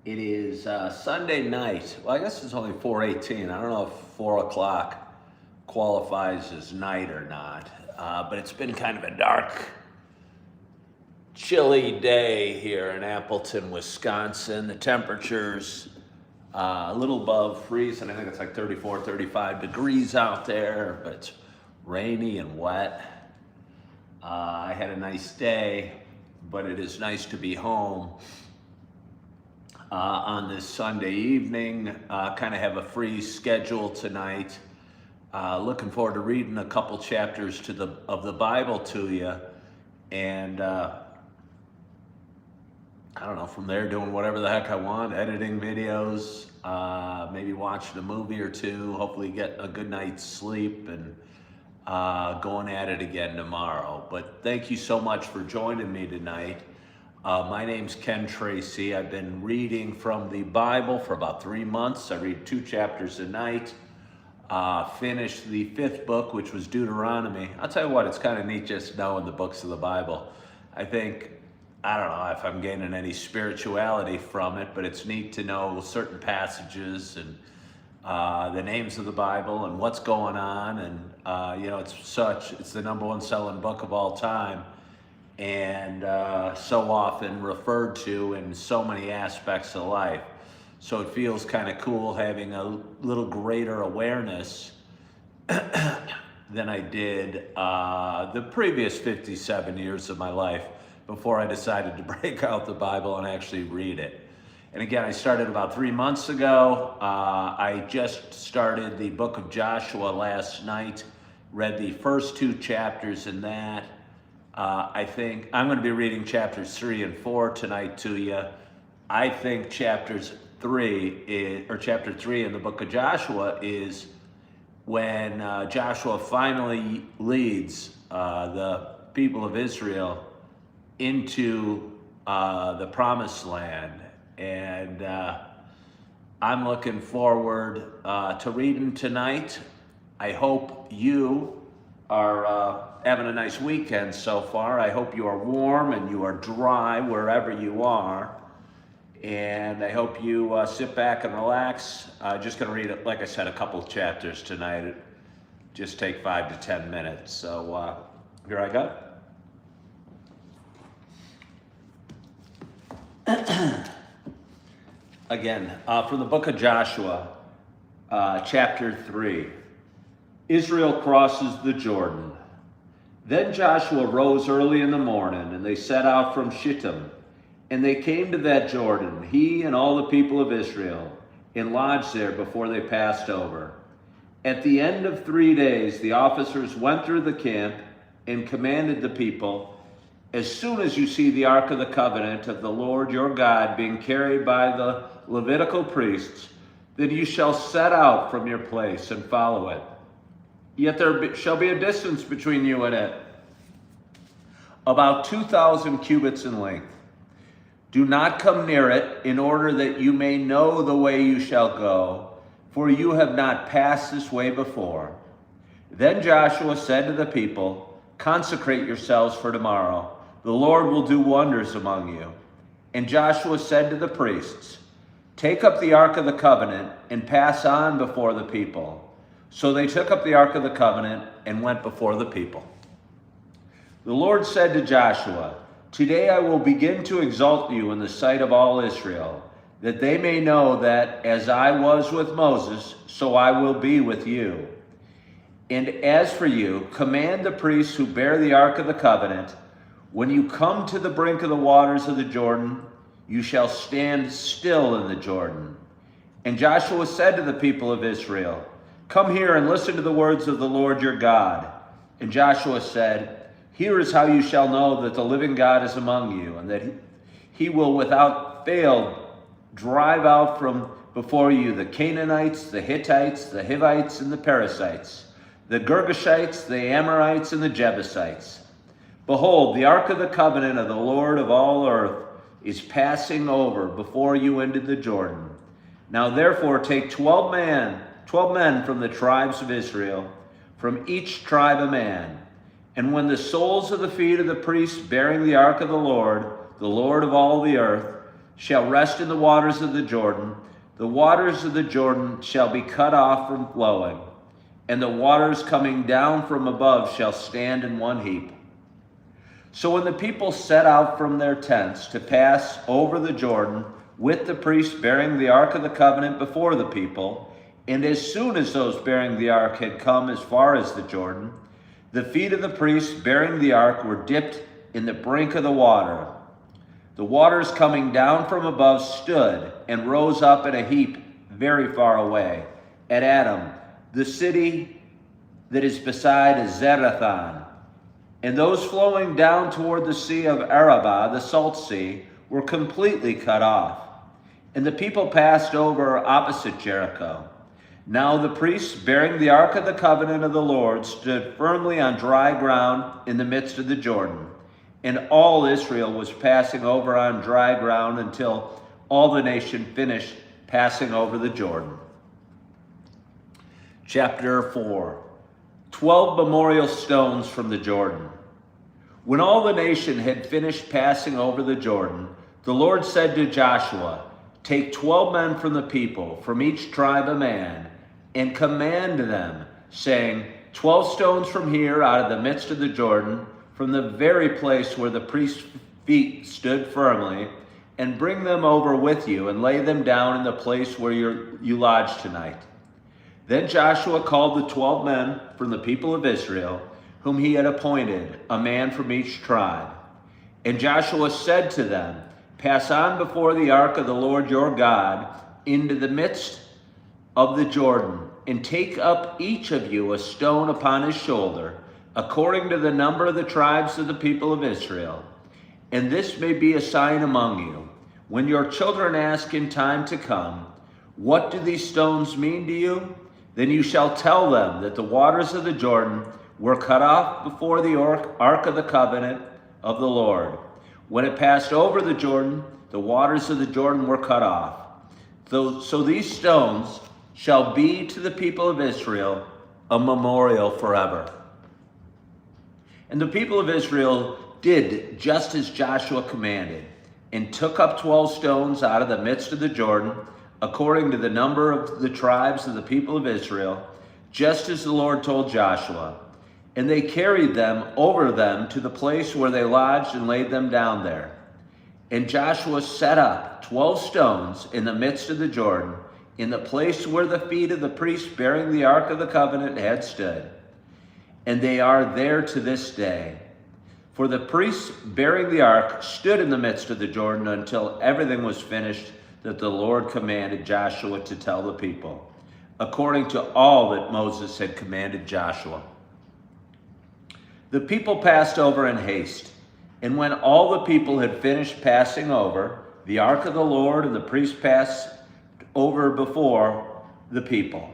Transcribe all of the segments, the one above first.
It is Sunday night. Well, I guess it's only 4:18. I don't know if 4 o'clock qualifies as night or not, but it's been kind of a dark, chilly day here in Appleton, Wisconsin. The temperature's a little above freezing. I think it's like 34, 35 degrees out there, but it's rainy and wet. I had a nice day, but it is nice to be home on this Sunday evening. Kind of have a free schedule tonight. Looking forward to reading a couple chapters of the Bible to you, and I don't know, from there doing whatever the heck I want, editing videos, maybe watching a movie or two, hopefully get a good night's sleep, and going at it again tomorrow. But thank you so much for joining me tonight. My name's Ken Tracy. I've been reading from the Bible for about 3 months. I read 2 chapters a night. Finished the 5th book, which was Deuteronomy. I'll tell you what, it's kind of neat just knowing the books of the Bible. I don't know if I'm gaining any spirituality from it, but it's neat to know certain passages and the names of the Bible and what's going on. And, it's the #1 selling book of all time, and so often referred to in so many aspects of life. So it feels kind of cool having a little greater awareness than I did the previous 57 years of my life before I decided to break out the Bible and actually read it. And again, I started about 3 months ago. I just started the book of Joshua last night, read the first 2 chapters in that. I think I'm going to be reading chapters 3 and 4 tonight to you. I think chapter 3 in the book of Joshua is when Joshua finally leads the people of Israel into the promised land. And I'm looking forward to reading tonight. I hope you are having a nice weekend so far. I hope you are warm and you are dry wherever you are. And I hope you sit back and relax. Just going to read, like I said, a couple chapters tonight. It just take 5 to 10 minutes. So here I go. Again, from the book of Joshua, chapter 3. Israel crosses the Jordan. Then Joshua rose early in the morning, and they set out from Shittim. And they came to that Jordan, he and all the people of Israel, and lodged there before they passed over. At the end of 3 days, the officers went through the camp and commanded the people, as soon as you see the Ark of the Covenant of the Lord your God being carried by the Levitical priests, then you shall set out from your place and follow it. Yet there shall be a distance between you and it, about 2,000 cubits in length. Do not come near it, in order that you may know the way you shall go, for you have not passed this way before. Then Joshua said to the people, consecrate yourselves for tomorrow. The Lord will do wonders among you. And Joshua said to the priests, take up the Ark of the Covenant and pass on before the people. So they took up the Ark of the Covenant and went before the people. The Lord said to Joshua, today I will begin to exalt you in the sight of all Israel, that they may know that as I was with Moses, so I will be with you. And as for you, command the priests who bear the Ark of the Covenant, when you come to the brink of the waters of the Jordan, you shall stand still in the Jordan. And Joshua said to the people of Israel, come here and listen to the words of the Lord your God. And Joshua said, here is how you shall know that the living God is among you, and that he will without fail drive out from before you the Canaanites, the Hittites, the Hivites, and the Perizzites, the Girgashites, the Amorites, and the Jebusites. Behold, the Ark of the Covenant of the Lord of all earth is passing over before you into the Jordan. Now therefore take 12 men from the tribes of Israel, from each tribe a man. And when the soles of the feet of the priests bearing the ark of the Lord of all the earth, shall rest in the waters of the Jordan. The waters of the Jordan shall be cut off from flowing, and the waters coming down from above shall stand in one heap. So when the people set out from their tents to pass over the Jordan, with the priests bearing the ark of the covenant before the people, and as soon as those bearing the ark had come as far as the Jordan, the feet of the priests bearing the ark were dipped in the brink of the water. The waters coming down from above stood and rose up in a heap very far away, at Adam, the city that is beside Zarethan. And those flowing down toward the sea of Arabah, the salt sea, were completely cut off. And the people passed over opposite Jericho. Now the priests bearing the ark of the covenant of the Lord stood firmly on dry ground in the midst of the Jordan. And all Israel was passing over on dry ground until all the nation finished passing over the Jordan. Chapter 4. 12 memorial stones from the Jordan. When all the nation had finished passing over the Jordan, the Lord said to Joshua, "Take 12 men from the people, from each tribe a man, and command them, saying, 12 stones from here out of the midst of the Jordan, from the very place where the priest's feet stood firmly, and bring them over with you and lay them down in the place where you lodge tonight." Then Joshua called the 12 men from the people of Israel, whom he had appointed, a man from each tribe. And Joshua said to them, "Pass on before the ark of the Lord your God into the midst of the Jordan, and take up each of you a stone upon his shoulder, according to the number of the tribes of the people of Israel. And this may be a sign among you. When your children ask in time to come, 'What do these stones mean to you?' then you shall tell them that the waters of the Jordan were cut off before the ark of the covenant of the Lord. When it passed over the Jordan, the waters of the Jordan were cut off. So these stones shall be to the people of Israel a memorial forever." And the people of Israel did just as Joshua commanded, and took up 12 stones out of the midst of the Jordan, according to the number of the tribes of the people of Israel, just as the Lord told Joshua. And they carried them over them to the place where they lodged and laid them down there. And Joshua set up 12 stones in the midst of the Jordan, in the place where the feet of the priests bearing the ark of the covenant had stood. And they are there to this day. For the priests bearing the ark stood in the midst of the Jordan until everything was finished that the Lord commanded Joshua to tell the people, according to all that Moses had commanded Joshua. The people passed over in haste, and when all the people had finished passing over, the ark of the Lord and the priests passed over before the people.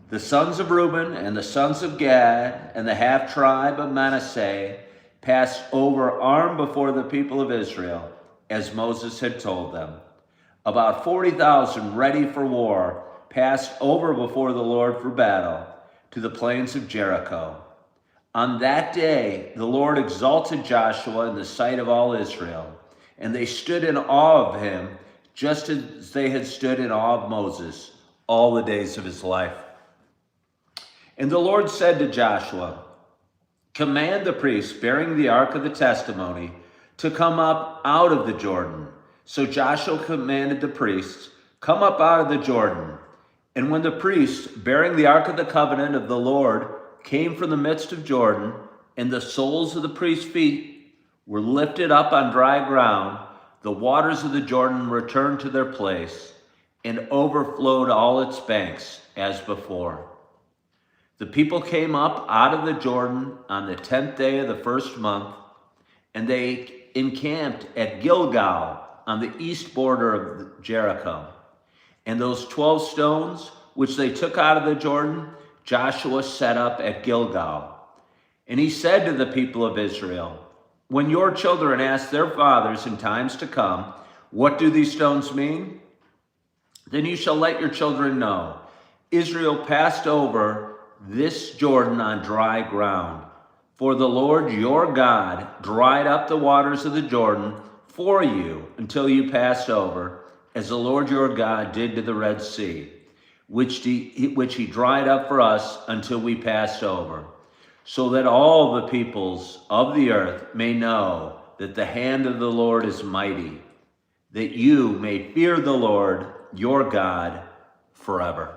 The sons of Reuben and the sons of Gad and the half-tribe of Manasseh passed over armed before the people of Israel, as Moses had told them. About 40,000 ready for war passed over before the Lord for battle to the plains of Jericho. On that day, the Lord exalted Joshua in the sight of all Israel, and they stood in awe of him, just as they had stood in awe of Moses all the days of his life. And the Lord said to Joshua, "Command the priests bearing the ark of the testimony to come up out of the Jordan." So Joshua commanded the priests, "Come up out of the Jordan." And when the priests bearing the ark of the covenant of the Lord came from the midst of Jordan, and the soles of the priests' feet were lifted up on dry ground, the waters of the Jordan returned to their place and overflowed all its banks as before. The people came up out of the Jordan on the 10th day of the first month, and they encamped at Gilgal on the east border of Jericho. And those 12 stones which they took out of the Jordan, Joshua set up at Gilgal. And he said to the people of Israel, "When your children ask their fathers in times to come, 'What do these stones mean?' then you shall let your children know, Israel passed over this Jordan on dry ground. For the Lord your God dried up the waters of the Jordan for you until you pass over, as the Lord your God did to the Red Sea, which he dried up for us until we passed over, so that all the peoples of the earth may know that the hand of the Lord is mighty, that you may fear the Lord your God forever.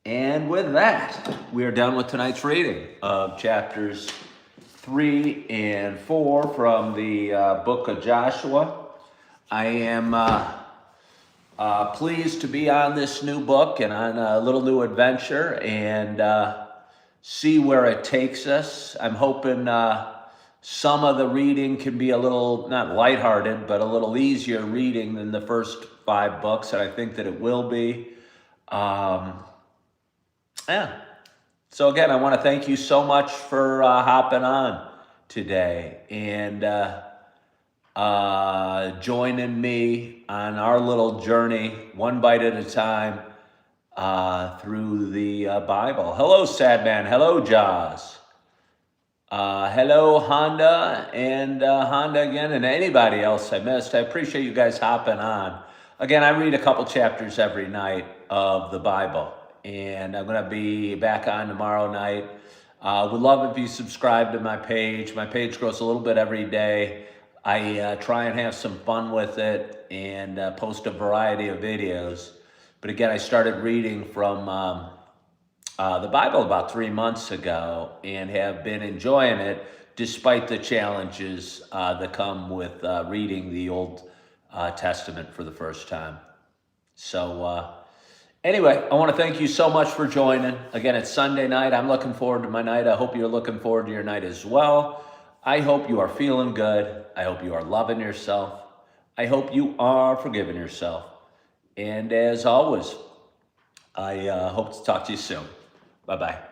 And with that, we are done with tonight's reading of chapters 3 and 4 from the book of Joshua. I am pleased to be on this new book and on a little new adventure and see where it takes us. I'm hoping some of the reading can be a little, not lighthearted, but a little easier reading than the first 5 books, and I think that it will be. Yeah. So again, I want to thank you so much for hopping on today and joining me on our little journey, one bite at a time, through the Bible. Hello, Sadman. Hello, Jaws. Hello, Honda, and Honda again, and anybody else I missed. I appreciate you guys hopping on. Again, I read a couple chapters every night of the Bible, and I'm going to be back on tomorrow night. Would love if you subscribe to my page. My page grows a little bit every day. I try and have some fun with it and post a variety of videos. But again, I started reading from the Bible about 3 months ago and have been enjoying it despite the challenges that come with reading the Old Testament for the first time. So anyway, I want to thank you so much for joining. Again, it's Sunday night. I'm looking forward to my night. I hope you're looking forward to your night as well. I hope you are feeling good. I hope you are loving yourself. I hope you are forgiving yourself. And as always, I hope to talk to you soon. Bye-bye.